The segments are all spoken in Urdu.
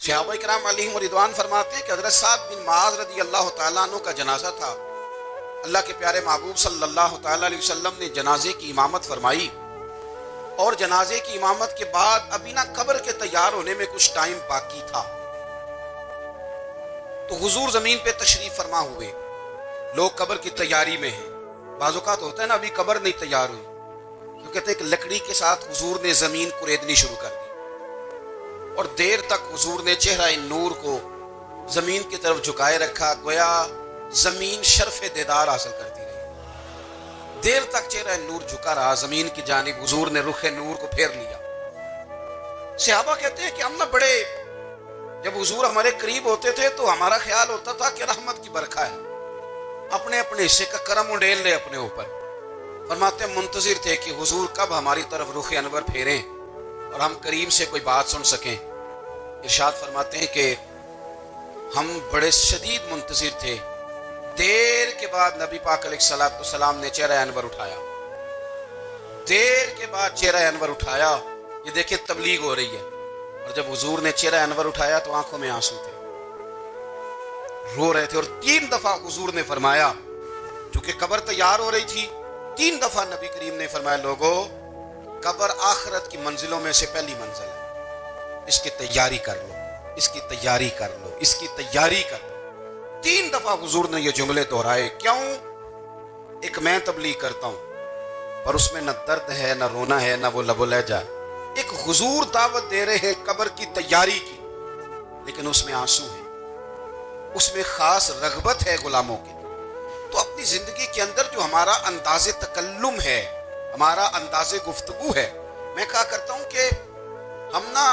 صحابہ کرام علیہم رضوان فرماتے ہیں کہ حضرت سعد بن معاذ رضی اللہ تعالیٰ عنہ کا جنازہ تھا. اللہ کے پیارے محبوب صلی اللہ تعالیٰ علیہ وسلم نے جنازے کی امامت فرمائی، اور جنازے کی امامت کے بعد ابھی نہ قبر کے تیار ہونے میں کچھ ٹائم باقی تھا، تو حضور زمین پہ تشریف فرما ہوئے. لوگ قبر کی تیاری میں ہیں. بعض اوقات ہوتا ہے نا ابھی قبر نہیں تیار ہوئی، تو کہتے ہیں کہ لکڑی کے ساتھ حضور نے زمین کوریدنی شروع کر دی، اور دیر تک حضور نے چہرہ نور کو زمین کی طرف جھکائے رکھا، گویا زمین شرف دیدار حاصل کرتی رہی. دیر تک چہرہ نور جھکا رہا زمین کی جانب، حضور نے رخ نور کو پھیر لیا. صحابہ کہتے ہیں کہ ہم نہ بڑے، جب حضور ہمارے قریب ہوتے تھے تو ہمارا خیال ہوتا تھا کہ رحمت کی برکھا ہے، اپنے اپنے حصے کا کرم اڈیل لے اپنے اوپر. فرماتے ہیں منتظر تھے کہ حضور کب ہماری طرف رخ انور پھیریں اور ہم کریم سے کوئی بات سن سکیں. ارشاد فرماتے ہیں کہ ہم بڑے شدید منتظر تھے. دیر کے بعد نبی پاک علیہ الصلوۃ والسلام نے چہرہ انور اٹھایا. دیر کے بعد چہرہ انور اٹھایا. یہ دیکھیں تبلیغ ہو رہی ہے، اور جب حضور نے چہرہ انور اٹھایا تو آنکھوں میں آنسو تھے، رو رہے تھے. اور 3 دفعہ حضور نے فرمایا، چونکہ قبر تیار ہو رہی تھی، 3 دفعہ نبی کریم نے فرمایا لوگو قبر آخرت کی منزلوں میں سے پہلی منزل ہے، اس کی تیاری کر لو، اس کی تیاری کر لو، اس کی تیاری کر لو. 3 دفعہ حضور نے یہ جملے دہرائے. کیوں؟ ایک میں تبلیغ کرتا ہوں پر اس میں نہ درد ہے، نہ رونا ہے، نہ وہ لب و لہجہ ہے. ایک حضور دعوت دے رہے ہیں قبر کی تیاری کی، لیکن اس میں آنسو ہے، اس میں خاص رغبت ہے غلاموں کی. تو اپنی زندگی کے اندر جو ہمارا انداز تکلم ہے، ہمارا انداز گفتگو ہے، میں کہا کرتا ہوں کہ ہم نا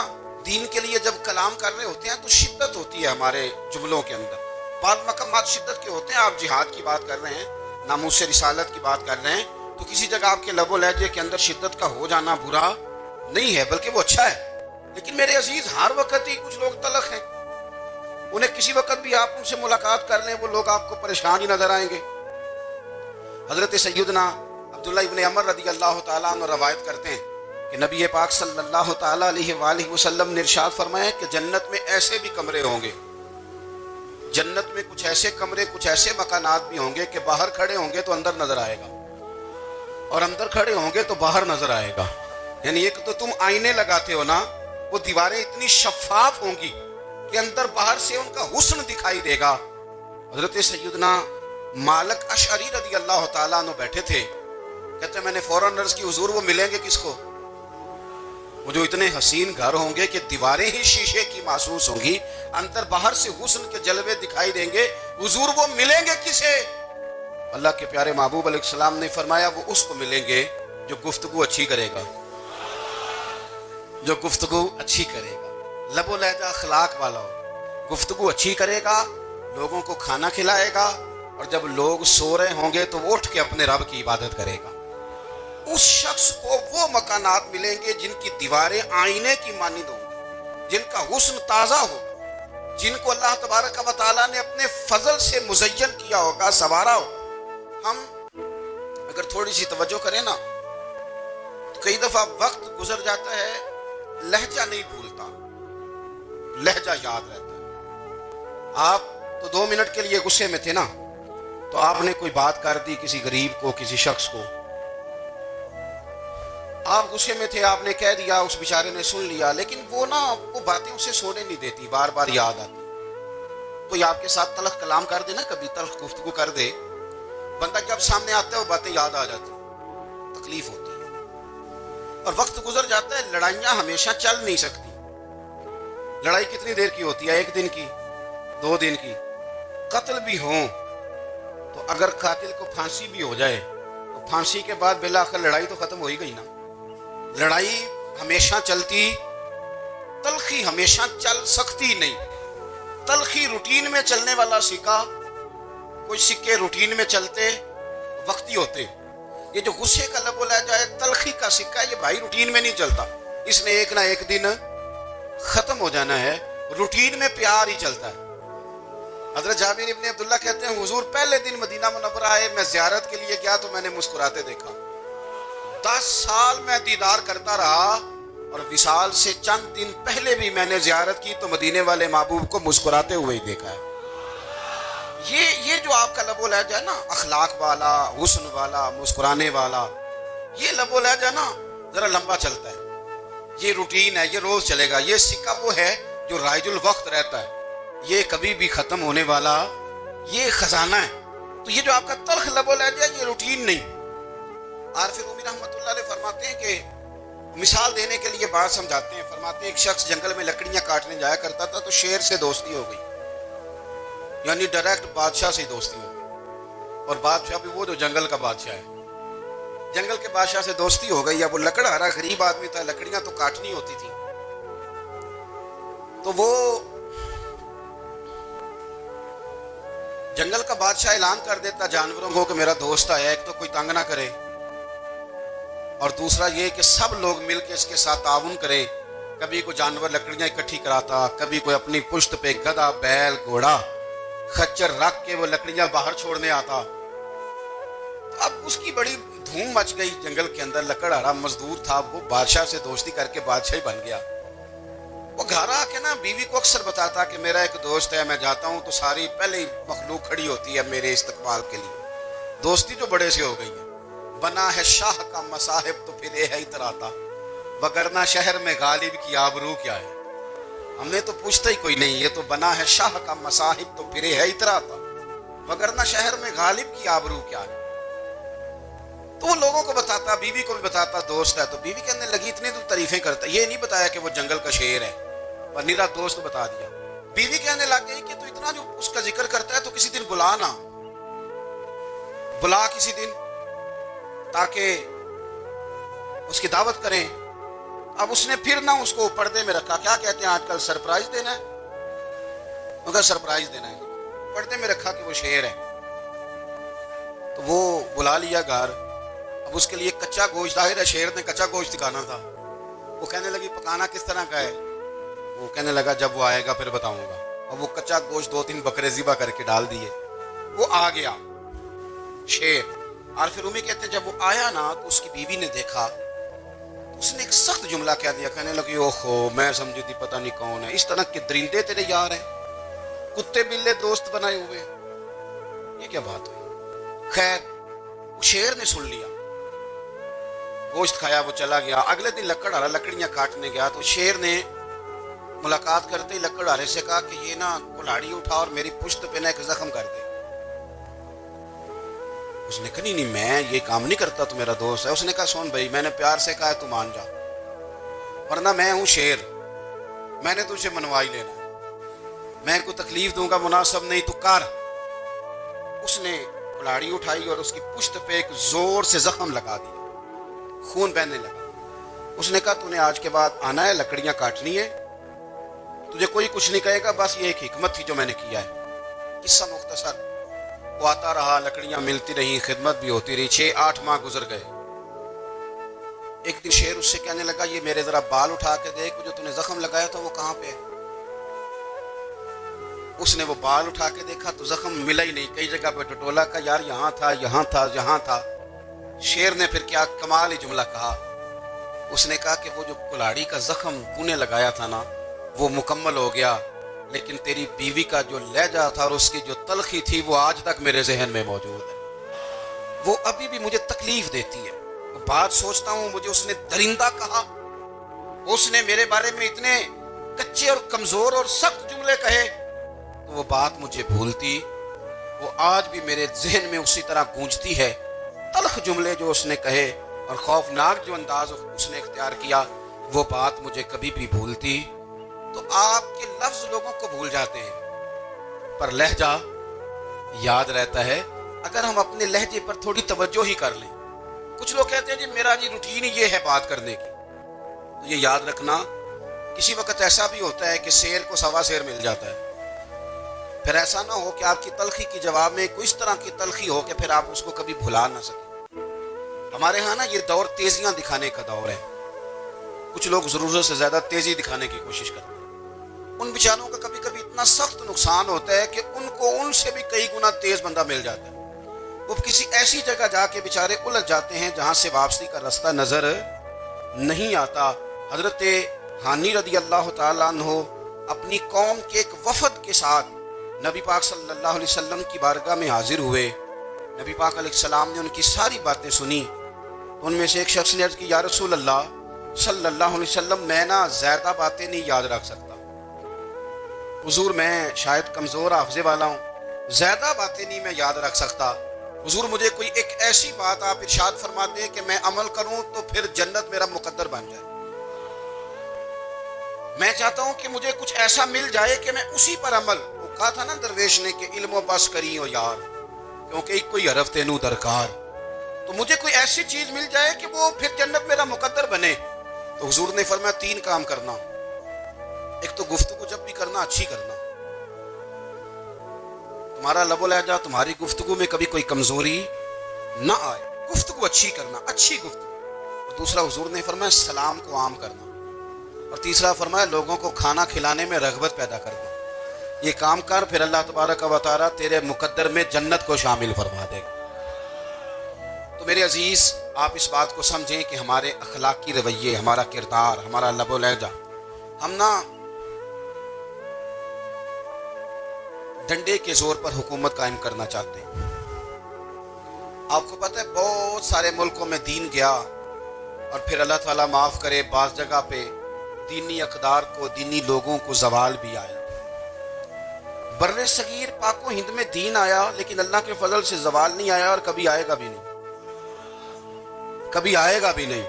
دین کے لیے جب کلام کر رہے ہوتے ہیں تو شدت ہوتی ہے ہمارے جملوں کے اندر. بعض مقامات شدت کے ہوتے ہیں. آپ جہاد کی بات کر رہے ہیں، ناموس رسالت کی بات کر رہے ہیں، تو کسی جگہ آپ کے لب و لہجے کے اندر شدت کا ہو جانا برا نہیں ہے، بلکہ وہ اچھا ہے. لیکن میرے عزیز ہر وقت ہی کچھ لوگ تلخ ہیں، انہیں کسی وقت بھی آپ ان سے ملاقات کر لیں وہ لوگ آپ کو پریشان ہی نظر آئیں گے. حضرت سیدنا عبداللہ ابن عمر رضی اللہ تعالیٰ عنہ روایت کرتے ہیں کہ نبی پاک صلی اللہ تعالیٰ علیہ وآلہ وسلم نے ارشاد فرمایا کہ جنت میں ایسے بھی کمرے ہوں گے، جنت میں کچھ ایسے کمرے، کچھ ایسے مکانات بھی ہوں گے کہ باہر کھڑے ہوں گے تو اندر نظر آئے گا، اور اندر کھڑے ہوں گے تو باہر نظر آئے گا. یعنی ایک تو تم آئینے لگاتے ہو نا، وہ دیواریں اتنی شفاف ہوں گی کہ اندر باہر سے ان کا حسن دکھائی دے گا. حضرت سیدنا مالک اشعری رضی اللہ تعالیٰ عنہ بیٹھے تھے، کہتے میں نے فوراً عرض کی حضور وہ ملیں گے کس کو؟ وہ جو اتنے حسین گھر ہوں گے کہ دیواریں ہی شیشے کی محسوس ہوں گی، اندر باہر سے حسن کے جلوے دکھائی دیں گے، حضور وہ ملیں گے کسے؟ اللہ کے پیارے محبوب علیہ السلام نے فرمایا وہ اس کو ملیں گے جو گفتگو اچھی کرے گا، جو گفتگو اچھی کرے گا، لب و لہجہ اخلاق والا ہو، گفتگو اچھی کرے گا، لوگوں کو کھانا کھلائے گا، اور جب لوگ سو رہے ہوں گے تو وہ اٹھ کے اپنے رب کی عبادت کرے گا. اس شخص کو وہ مکانات ملیں گے جن کی دیواریں آئینے کی مانند ہوں گی، جن کا حسن تازہ ہوگا، جن کو اللہ تبارک و تعالیٰ نے اپنے فضل سے مزین کیا ہوگا، سنوارا ہوگا. ہم اگر تھوڑی سی توجہ کریں نا تو کئی دفعہ وقت گزر جاتا ہے، لہجہ نہیں بھولتا، لہجہ یاد رہتا ہے. آپ تو 2 منٹ کے لیے غصے میں تھے نا، تو آپ نے کوئی بات کر دی کسی غریب کو، کسی شخص کو، آپ غصے میں تھے، آپ نے کہہ دیا، اس بیچارے نے سن لیا، لیکن وہ باتیں اسے سونے نہیں دیتی، بار بار یاد آتی. کوئی آپ کے ساتھ تلخ کلام کر دے نا، کبھی تلخ گفتگو کر دے، بندہ جب سامنے آتا ہے وہ باتیں یاد آ جاتی، تکلیف ہوتی ہے. اور وقت گزر جاتا ہے. لڑائیاں ہمیشہ چل نہیں سکتی. لڑائی کتنی دیر کی ہوتی ہے؟ 1 دن کی، 2 دن کی. قتل بھی ہوں تو اگر قاتل کو پھانسی بھی ہو جائے تو پھانسی کے بعد بالآخر لڑائی تو ختم ہو ہی گئی نا. لڑائی ہمیشہ چلتی، تلخی ہمیشہ چل سکتی نہیں. تلخی روٹین میں چلنے والا سکہ، کوئی سکے روٹین میں چلتے وقتی ہوتے. یہ جو غصے کا لب و لہجہ ہے، تلخی کا سکہ، یہ بھائی روٹین میں نہیں چلتا، اس نے ایک نہ ایک دن ختم ہو جانا ہے. روٹین میں پیار ہی چلتا ہے. حضرت جابر ابن عبداللہ کہتے ہیں حضور پہلے دن مدینہ منورہ آئے، میں زیارت کے لیے گیا تو میں نے مسکراتے دیکھا. 10 سال میں دیدار کرتا رہا اور وصال سے چند دن پہلے بھی میں نے زیارت کی تو مدینے والے محبوب کو مسکراتے ہوئے ہی دیکھا ہے۔ یہ جو آپ کا لب و لہجہ ہے نا، اخلاق والا، حسن والا، مسکرانے والا، یہ لب و لہجہ نا ذرا لمبا چلتا ہے، یہ روٹین ہے، یہ روز چلے گا۔ یہ سکہ وہ ہے جو رائج الوقت رہتا ہے، یہ کبھی بھی ختم ہونے والا یہ خزانہ ہے۔ تو یہ جو آپ کا تلخ لب و لہجہ ہے یہ روٹین نہیں۔ عارف رومی رحمۃ اللہ علیہ فرماتے ہیں کہ مثال دینے کے لیے بات سمجھاتے ہیں، فرماتے ہیں ایک شخص جنگل میں لکڑیاں کاٹنے جایا کرتا تھا تو شیر سے دوستی ہو گئی، یعنی ڈائریکٹ بادشاہ سے دوستی ہو گئی، اور بادشاہ بھی وہ جو جنگل کا بادشاہ ہے، جنگل کے بادشاہ سے دوستی ہو گئی۔ اب وہ لکڑہارا غریب آدمی تھا، لکڑیاں تو کاٹنی ہوتی تھی، تو وہ جنگل کا بادشاہ اعلان کر دیتا جانوروں کو کہ میرا دوست آیا، ایک تو کوئی تنگ نہ کرے، اور دوسرا یہ کہ سب لوگ مل کے اس کے ساتھ تعاون کریں۔ کبھی کوئی جانور لکڑیاں اکٹھی کراتا، کبھی کوئی اپنی پشت پہ گدھا، بیل، گھوڑا، خچر رکھ کے وہ لکڑیاں باہر چھوڑنے آتا۔ تو اب اس کی بڑی دھوم مچ گئی جنگل کے اندر، لکڑہارا مزدور تھا، وہ بادشاہ سے دوستی کر کے بادشاہ ہی بن گیا۔ وہ گھر آ کے نا بیوی کو اکثر بتاتا کہ میرا ایک دوست ہے، میں جاتا ہوں تو ساری پہلے ہی مخلوق کھڑی ہوتی ہے میرے استقبال کے لیے۔ دوستی جو بڑے سے ہو گئی ہے، بنا ہے شاہ کا مصاحب تو پھر یہ ہے اتراتا، وگرنہ شہر میں غالب کی آبرو کیا ہے۔ ہم نے تو پوچھتا ہی کوئی نہیں، یہ تو بنا ہے شاہ کا مصاحب تو پھر یہ ہے اتراتا، وگرنہ شہر میں غالب کی آبرو کیا ہے۔ تو وہ لوگوں کو بتاتا، بیوی کو بھی بتاتا دوست ہے، تو بیوی کہنے لگی اتنی تو تعریفیں کرتا، یہ نہیں بتایا کہ وہ جنگل کا شیر ہے، پر نیرا دوست بتا دیا۔ بیوی کہنے لگ گئی کہ تو اتنا جو اس کا ذکر کرتا ہے تو کسی دن بلا نا، بلا کسی دن تاکہ اس کی دعوت کریں۔ اب اس نے پھر نہ اس کو پردے میں رکھا، کیا کہتے ہیں آج کل، سرپرائز دینا ہے، مگر سرپرائز دینا ہے، پردے میں رکھا کہ وہ شیر ہے۔ تو وہ بلا لیا گھر، اب اس کے لیے کچا گوشت، ظاہر ہے شیر نے کچا گوشت دکھانا تھا۔ وہ کہنے لگی پکانا کس طرح کا ہے؟ وہ کہنے لگا جب وہ آئے گا پھر بتاؤں گا۔ اب وہ کچا گوشت 2-3 بکرے ذبح کر کے ڈال دیے، وہ آ گیا شیر۔ عارف رومی کہتے ہیں جب وہ آیا نا تو اس کی بیوی نے دیکھا، اس نے ایک سخت جملہ کہہ دیا، کہنے لگی اوہو میں سمجھی تھی پتہ نہیں کون ہے، اس طرح کے درندے تیرے یار ہیں، کتے بلے دوست بنائے ہوئے، یہ کیا بات ہوئی؟ خیر وہ شیر نے سن لیا، گوشت کھایا، وہ چلا گیا۔ اگلے دن لکڑہارا لکڑیاں کاٹنے گیا تو شیر نے ملاقات کرتے ہی لکڑہارے سے کہا کہ یہ نا کلاڑی اٹھا اور میری پشت پہ نا ایک زخم کر دے۔ اس نے کہا نہیں میں یہ کام نہیں کرتا، تو میرا دوست ہے۔ اس نے کہا سن بھائی میں نے پیار سے کہا ہے تو مان جا، ورنہ میں ہوں شیر، میں نے تجھے منوا ہی لینا ہے، میں کو تکلیف دوں گا مناسب نہیں تو کر۔ اس نے کلاڑی اٹھائی اور اس کی پشت پہ ایک زور سے زخم لگا دیا، خون بہنے لگا۔ اس نے کہا تو نے آج کے بعد آنا ہے، لکڑیاں کاٹنی ہے، تجھے کوئی کچھ نہیں کہے گا، بس یہ ایک حکمت تھی جو میں نے کیا ہے۔ قصہ مختصر، وہ آتا رہا، لکڑیاں ملتی رہیں، خدمت بھی ہوتی رہی، 6-8 ماہ گزر گئے۔ ایک دن شیر اس سے کہنے لگا یہ میرے ذرا بال اٹھا کے دیکھ، جو نے زخم لگایا تھا وہ کہاں پہ ہے؟ اس نے وہ بال اٹھا کے دیکھا تو زخم ملا ہی نہیں، کئی جگہ پہ ٹٹولا کا یار یہاں تھا یہاں تھا یہاں تھا۔ شیر نے پھر کیا کمال ہی جملہ کہا، اس نے کہا کہ وہ جو کلاڑی کا زخم تو نے لگایا تھا نا وہ مکمل ہو گیا، لیکن تیری بیوی کا جو لہجہ تھا اور اس کی جو تلخی تھی وہ آج تک میرے ذہن میں موجود ہے، وہ ابھی بھی مجھے تکلیف دیتی ہے۔ وہ بات سوچتا ہوں مجھے اس نے درندہ کہا، اس نے میرے بارے میں اتنے کچے اور کمزور اور سخت جملے کہے، تو وہ بات مجھے بھولتی، وہ آج بھی میرے ذہن میں اسی طرح گونجتی ہے۔ تلخ جملے جو اس نے کہے اور خوفناک جو انداز اس نے اختیار کیا، وہ بات مجھے کبھی بھی بھولتی۔ تو آپ کے لفظ لوگوں کو بھول جاتے ہیں پر لہجہ یاد رہتا ہے اگر ہم اپنے لہجے پر تھوڑی توجہ ہی کر لیں۔ کچھ لوگ کہتے ہیں جی میرا جی روٹین ہی یہ ہے بات کرنے کی، تو یہ یاد رکھنا کسی وقت ایسا بھی ہوتا ہے کہ شیر کو سوا شیر مل جاتا ہے، پھر ایسا نہ ہو کہ آپ کی تلخی کی جواب میں کوئی اس طرح کی تلخی ہو کہ پھر آپ اس کو کبھی بھلا نہ سکیں۔ ہمارے ہاں نا یہ دور تیزیاں دکھانے کا دور ہے، کچھ لوگ ضرورت سے زیادہ تیزی دکھانے کی کوشش کرتے ہیں، ان بیچاروں کا کبھی کبھی اتنا سخت نقصان ہوتا ہے کہ ان کو ان سے بھی کئی گنا تیز بندہ مل جاتا ہے، وہ کسی ایسی جگہ جا کے بیچارے الجھ جاتے ہیں جہاں سے واپسی کا راستہ نظر نہیں آتا۔ حضرت حانی رضی اللہ تعالیٰ عنہ اپنی قوم کے ایک وفد کے ساتھ نبی پاک صلی اللہ علیہ وسلم کی بارگاہ میں حاضر ہوئے. نبی پاک علیہ السلام نے ان کی ساری باتیں سنی. ان میں سے ایک شخص نے عرض کی یا رسول اللہ صلی اللہ علیہ وسلم میں نا زیادہ باتیں نہیں یاد رکھ سکتا. حضور میں شاید کمزور حافظے والا ہوں, زیادہ باتیں نہیں میں یاد رکھ سکتا. حضور مجھے کوئی ایک ایسی بات آپ ارشاد فرما دیں کہ میں عمل کروں تو پھر جنت میرا مقدر بن جائے. میں چاہتا ہوں کہ مجھے کچھ ایسا مل جائے کہ میں اسی پر عمل, وہ کہا تھا نا درویش نے کہ علم و بس کری ہو یار کیونکہ ایک کوئی حرف تینوں درکار, تو مجھے کوئی ایسی چیز مل جائے کہ وہ پھر جنت میرا مقدر بنے. تو حضور نے فرمایا 3 کام کرنا. ایک تو گفتگو جب بھی کرنا اچھی کرنا, تمہارا لب و لہجہ تمہاری گفتگو میں کبھی کوئی کمزوری نہ آئے, گفتگو اچھی کرنا, اچھی گفتگو. اور دوسرا حضور نے فرمایا سلام کو عام کرنا. اور تیسرا فرمایا لوگوں کو کھانا کھلانے میں رغبت پیدا کرنا. یہ کام کر پھر اللہ تبارک و تعالیٰ تیرے مقدر میں جنت کو شامل فرما دے گا. تو میرے عزیز آپ اس بات کو سمجھیں کہ ہمارے اخلاقی رویے, ہمارا کردار, ہمارا لب و لہجہ, ہم نہ ڈنڈے کے زور پر حکومت قائم کرنا چاہتے ہیں. آپ کو پتہ ہے بہت سارے ملکوں میں دین گیا اور پھر اللہ تعالیٰ معاف کرے بعض جگہ پہ دینی اقدار کو, دینی لوگوں کو زوال بھی آیا. بر صغیر پاک و ہند میں دین آیا لیکن اللہ کے فضل سے زوال نہیں آیا اور کبھی آئے گا بھی نہیں, کبھی آئے گا بھی نہیں.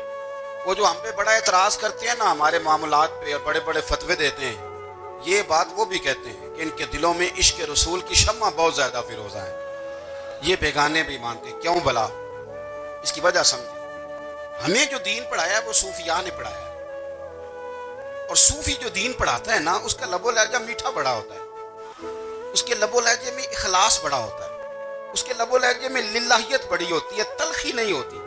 وہ جو ہم پہ بڑا اعتراض کرتے ہیں نا ہمارے معاملات پہ اور بڑے بڑے فتوے دیتے ہیں, یہ بات وہ بھی کہتے ہیں کہ ان کے دلوں میں عشق رسول کی شمع بہت زیادہ فیروزہ ہے. یہ بیگانے بھی مانتے ہیں. کیوں بلا؟ اس کی وجہ سمجھیں. ہمیں جو دین پڑھایا وہ صوفیاء نے پڑھایا, اور صوفی جو دین پڑھاتا ہے نا اس کا لب و لہجہ میٹھا بڑا ہوتا ہے, اس کے لب و لہجے میں اخلاص بڑا ہوتا ہے, اس کے لب و لہجے میں للہیت بڑی ہوتی ہے, تلخی نہیں ہوتی.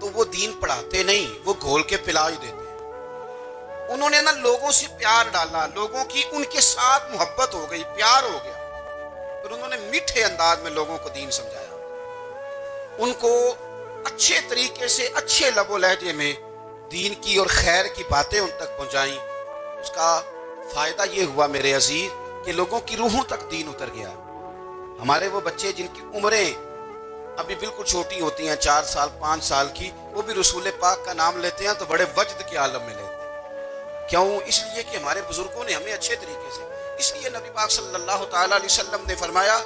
تو وہ دین پڑھاتے نہیں, وہ گھول کے پلا ہی دیتے ہیں. انہوں نے نا لوگوں سے پیار ڈالا, لوگوں کی ان کے ساتھ محبت ہو گئی, پیار ہو گیا, پھر انہوں نے میٹھے انداز میں لوگوں کو دین سمجھایا, ان کو اچھے طریقے سے اچھے لب و لہجے میں دین کی اور خیر کی باتیں ان تک پہنچائیں. اس کا فائدہ یہ ہوا میرے عزیز کہ لوگوں کی روحوں تک دین اتر گیا. ہمارے وہ بچے جن کی عمریں ابھی بالکل چھوٹی ہوتی ہیں, 4 سال 5 سال کی, وہ بھی رسول پاک کا نام لیتے ہیں تو بڑے وجد کے عالم میں لیتے ہیں. کیوں؟ اس لیے کہ ہمارے بزرگوں نے ہمیں اچھے طریقے سے, اس لیے نبی پاک صلی اللہ تعالیٰ علیہ وسلم نے فرمایا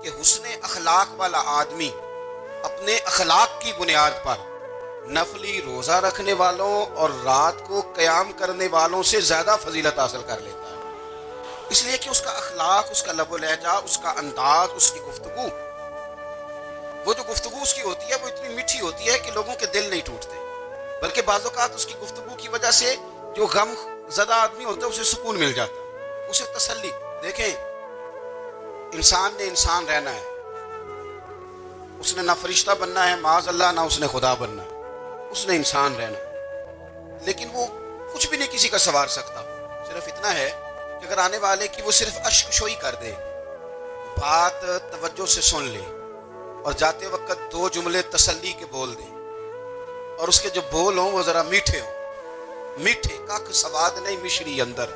کہ حسن اخلاق والا آدمی اپنے اخلاق کی بنیاد پر نفلی روزہ رکھنے والوں اور رات کو قیام کرنے والوں سے زیادہ فضیلت حاصل کر لیتا ہے. اس لیے کہ اس کا اخلاق, اس کا لب و لہجہ, اس کا انداز, اس کی گفتگو, وہ جو گفتگو اس کی ہوتی ہے وہ اتنی میٹھی ہوتی ہے کہ لوگوں کے دل نہیں ٹوٹتے, بلکہ بعض اوقات اس کی گفتگو کی وجہ سے جو غم زدہ آدمی ہوتا ہے اسے سکون مل جاتا ہے, اسے تسلی. دیکھیں انسان نے انسان رہنا ہے, اس نے نہ فرشتہ بننا ہے معاذ اللہ, نہ اس نے خدا بننا ہے, اس نے انسان رہنا ہے. لیکن وہ کچھ بھی نہیں کسی کا سنوار سکتا, صرف اتنا ہے کہ اگر آنے والے کی وہ صرف اشک شوئی کر دے, بات توجہ سے سن لے اور جاتے وقت 2 جملے تسلی کے بول دیں, اور اس کے جو بول ہوں وہ ذرا میٹھے ہوں, میٹھے کھ سواد نہیں مشری اندر,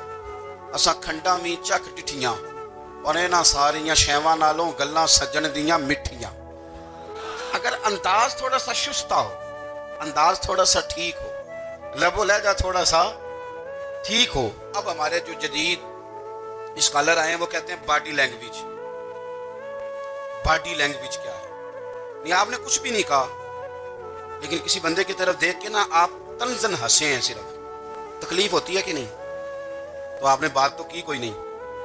اساں کھنڈا می چک ڈٹھیاں اور اینا ساریاں شیواں نالوں گلاں سجن دیاں مٹھیاں. اگر انداز تھوڑا سا شستہ ہو, انداز تھوڑا سا ٹھیک ہو, لب و لہجہ تھوڑا سا ٹھیک ہو. اب ہمارے جو جدید اسکالر آئے ہیں وہ کہتے ہیں باڈی لینگویج. باڈی لینگویج کیا ہے؟ نہیں آپ نے کچھ بھی نہیں کہا, لیکن کسی بندے کی طرف دیکھ کے نا آپ تنزن ہنسے ہیں, صرف تکلیف ہوتی ہے کہ نہیں؟ تو آپ نے بات تو کی کوئی نہیں.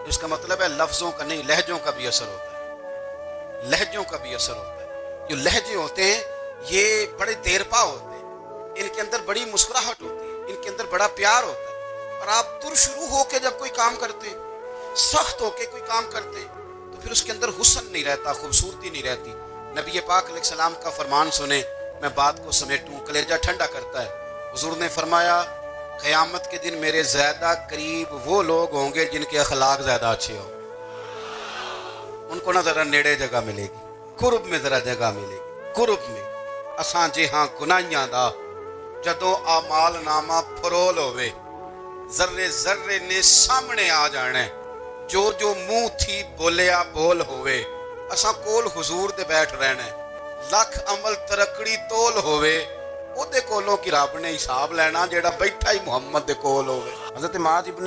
اس کا مطلب ہے لفظوں کا نہیں, لہجوں کا بھی اثر ہوتا ہے, لہجوں کا بھی اثر ہوتا ہے. جو لہجے ہوتے ہیں یہ بڑے دیر پا ہوتے ہیں, ان کے اندر بڑی مسکراہٹ ہوتی ہے, ان کے اندر بڑا پیار ہوتا ہے. اور آپ تر شروع ہو کے جب کوئی کام کرتے ہیں, سخت ہو کے کوئی کام کرتے ہیں, تو پھر اس کے اندر حسن نہیں رہتا, خوبصورتی نہیں رہتی. نبی پاک علیہ السلام کا فرمان سنیں, میں بات کو سمیٹوں, کلیجہ ٹھنڈا کرتا ہے. حضور نے فرمایا قیامت کے دن میرے زیادہ قریب وہ لوگ ہوں گے جن کے اخلاق زیادہ اچھے ہوں. ان کو نہ ذرا نیڑے جگہ ملے گی, قرب میں ذرا جگہ ملے گی, قرب میں. اساں جے ہاں گناہیاں دا جدوں آمال نامہ فرول ہوئے ذرے ذرے نے سامنے آ جانے جو جو منہ تھی بولیا بول ہوئے اساں کول حضور دے بیٹھ رہنے لکھ عمل ترکڑی تول ہوئے او دے کولوں کی رب نے حساب لینا جیڑا بیٹھا ہی محمد دے کول ہوئے۔ حضرت معاذ ابن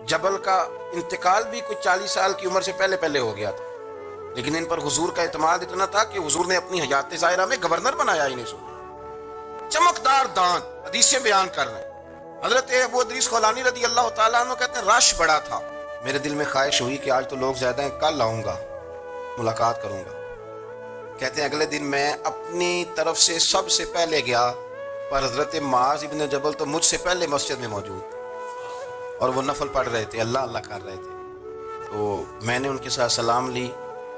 جبل کا انتقال بھی کچھ 40 سال کی عمر سے پہلے ہو گیا تھا، لیکن ان پر حضور کا اعتماد اتنا تھا کہ حضور نے اپنی حیات ظاہرہ میں گورنر بنایا ہی نہیں سو۔ چمکدار دان حدیثیں بیان کر رہے ہیں۔ حضرت ابو ادریس خولانی رضی اللہ تعالیٰ عنہ کہتے ہیں رش بڑا تھا، میرے دل میں خواہش ہوئی کہ آج تو لوگ زیادہ ہیں، کل آؤں گا ملاقات کروں گا۔ کہتے ہیں اگلے دن میں اپنی طرف سے سب سے پہلے گیا، پر حضرت معاذ ابن جبل تو مجھ سے پہلے مسجد میں موجود اور وہ نفل پڑھ رہے تھے، اللہ اللہ کر رہے تھے۔ تو میں نے ان کے ساتھ سلام لی،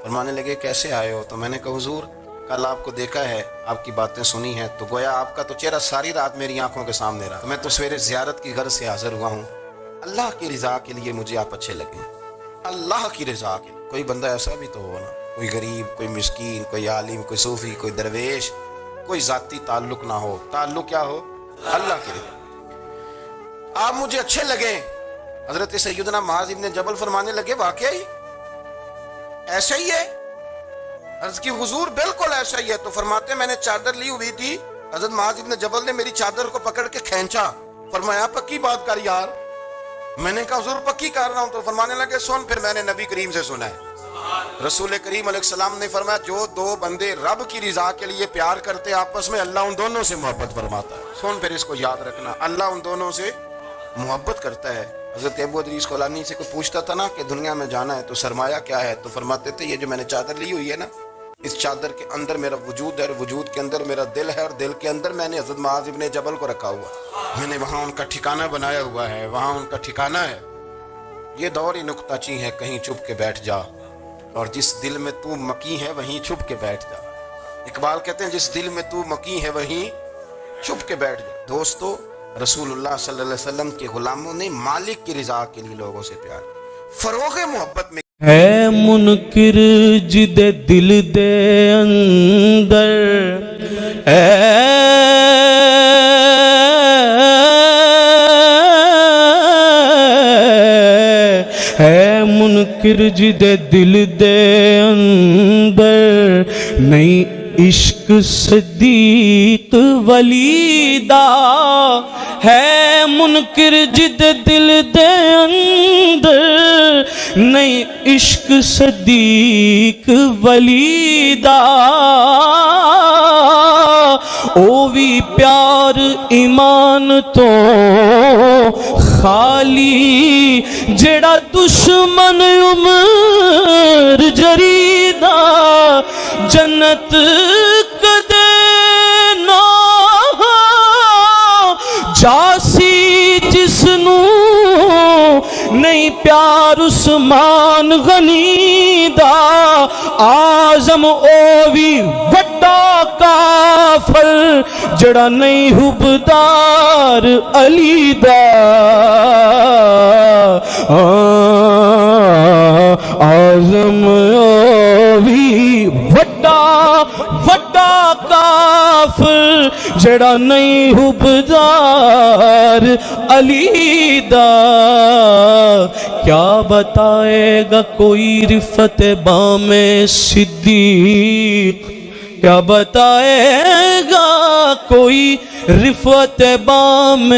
فرمانے لگے کیسے آئے ہو؟ تو میں نے کہا حضور کل آپ کو دیکھا ہے، آپ کی باتیں سنی ہیں، تو گویا آپ کا تو چہرہ ساری رات میری آنکھوں کے سامنے رہا، میں تو سویرے زیارت کی غرض سے حاضر ہوا ہوں، اللہ کی رضا کے لیے مجھے آپ اچھے لگے، اللہ کی رضا کے لیے۔ کوئی بندہ ایسا بھی تو ہو نا، کوئی غریب، کوئی مسکین، کوئی عالم، کوئی صوفی، کوئی درویش، کوئی ذاتی تعلق نہ ہو، تعلق کیا ہو؟ اللہ کی رضا۔ آپ مجھے اچھے لگے۔ حضرت سیدنا معاذ ابن جبل فرمانے لگے واقعی ایسا ہی ہے؟ عرض کی حضور بالکل ایسا ہی ہے۔ تو فرماتے میں نے چادر لی ہوئی تھی، حضرت معاذ ابن جبل نے میری چادر کو پکڑ کے کھینچا، فرمایا پکی بات کر یار۔ میں نے کہا حضور پکی کر رہا ہوں۔ تو فرمانے لگے سن، پھر میں نے نبی کریم سے سنا ہے، رسول کریم علیہ السلام نے فرمایا جو دو بندے رب کی رضا کے لیے پیار کرتے آپس میں، اللہ ان دونوں سے محبت فرماتا ہے۔ سن پھر اس کو یاد رکھنا، اللہ ان دونوں سے محبت کرتا ہے۔ حضرت ابو ادریس خولانی سے کوئی پوچھتا تھا نا کہ دنیا میں جانا ہے تو سرمایہ کیا ہے، تو فرماتے تھے یہ جو میں نے چادر لی ہوئی ہے نا، اس چادر کے اندر میرا وجود ہے، اور وجود کے اندر میرا دل ہے، اور دل کے اندر میں نے حضرت معاذ ابن جبل کو رکھا ہوا، میں نے وہاں ان کا ٹھکانہ بنایا ہوا ہے، وہاں ان کا ٹھکانہ ہے۔ یہ دور ہی نکتہ چی ہے، کہیں چھپ کے بیٹھ جا، اور جس دل میں تو مکی ہے وہیں چھپ کے بیٹھ جا۔ اقبال کہتے ہیں جس دل میں تو مکی ہے وہیں چھپ کے بیٹھ جا۔ دوستو رسول اللہ صلی اللہ علیہ وسلم کے غلاموں نے مالک کی رضا کے لیے لوگوں سے پیار، فروغ محبت میں ہے منکر جد دل دے اندر، ہے منکر جد دل دے اندر، نہیں عشق صدیق ولی دا، ہے منکر جد دل دے اندر، نہیں عشق صدیق ولی دا، او بھی پیار ایمان تو خالی، جڑا دشمن عمر جریدہ، جنت کدے نہ جاسی جسنو، نہیں پیار عثمان غنی دا، آزم او بھی وڈا کافر، جڑا نہیں حبدار علی دا، آزم او بھی وڈا کافر، جڑا نہیں حبدار علی دا۔ کیا بتائے گا کوئی رفت بام صدیق، کیا بتائے گا کوئی رفت بام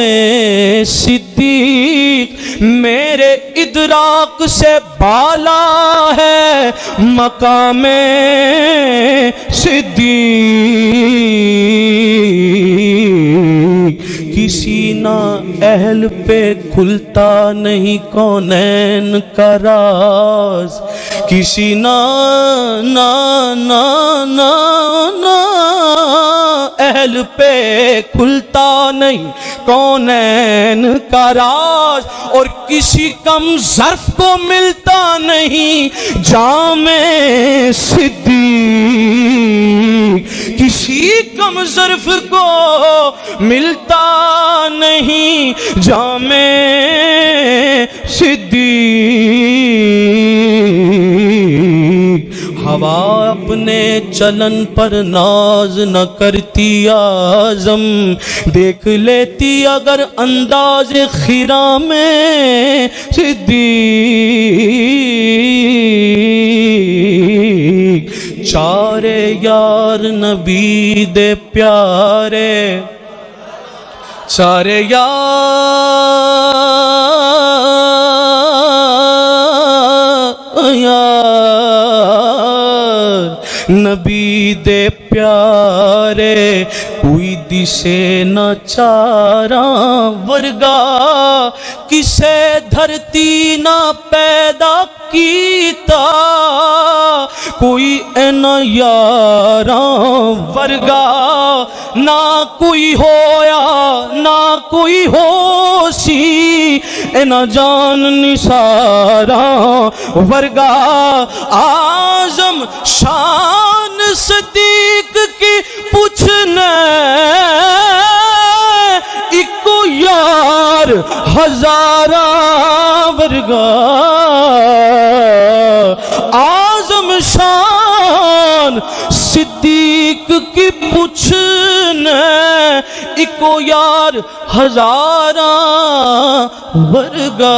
صدیق، میرے ادراک سے بالا ہے مقام صدیق، کسی نہ اہل پہ کھلتا نہیں کونین کا راز، کسی نہ اہل پہ کھلتا نہیں کونین کا راز، اور کسی کم ظرف کو ملتا نہیں جام صدیق، کسی کم ظرف کو ملتا نہیں جام صدیق، ہوا اپنے چلن پر ناز نہ کرتی اعظم، دیکھ لیتی اگر انداز خیرہ میں صدیق، چارے یار نبی دے پیارے، چارے یار نبی دے پیارے، کوئی دسے نہ چاراں ورگا، کسے دھرتی نہ پیدا کیتا، کوئی اینا یاراں ورگا، نہ کوئی ہویا نہ کوئی ہو سی، اینا جان نثاراں ورگا، اعظم شان صدیق کی پوچھنے، ایکو یار ہزاراں ورگا، اعظم شان صدیق کی پوچھنے، ایکو یار ہزاراں ورگا۔